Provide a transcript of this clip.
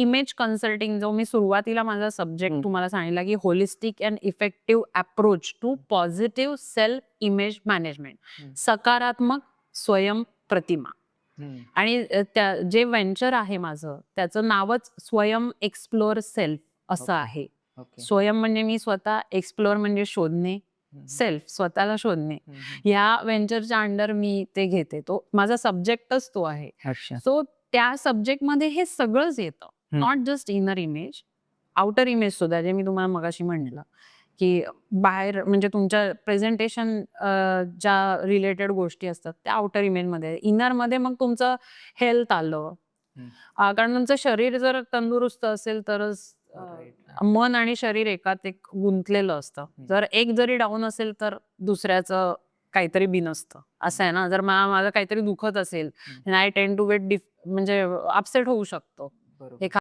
Image consulting जो मी सुरुवातीला माझा सब्जेक्ट तुम्हाला सांगितला की holistic and effective approach to positive self image management, सकारात्मक स्वयं प्रतिमा. आणि जे व्हेंचर आहे माझं त्याचं नावच स्वयं एक्सप्लोर सेल्फ असं आहे. स्वयं म्हणजे मी स्वतः, एक्सप्लोर म्हणजे शोधणे, सेल्फ स्वतःला शोधणे. ह्या व्हेंचरच्या अंडर मी ते घेते. तो माझा सब्जेक्टच तो आहे. सो त्या सब्जेक्टमध्ये हे सगळंच येतं. Not just inner image, outer image सुद्धा, जे मी तुम्हाला मगाशी म्हणलं की बाहेर म्हणजे तुमच्या प्रेझेंटेशन ज्या रिलेटेड गोष्टी असतात त्या आउटर इमेजमध्ये. इनरमध्ये मग तुमचं हेल्थ आलं, कारण तुमचं शरीर जर तंदुरुस्त असेल तरच मन आणि शरीर एकात एक गुंतलेलं असतं. जर एक जरी डाऊन असेल तर दुसऱ्याचं काहीतरी बिनसतं. असं आहे ना. जर माझं काहीतरी दुखत असेल, आय टेंड टू गेट म्हणजे अपसेट होऊ शकतो.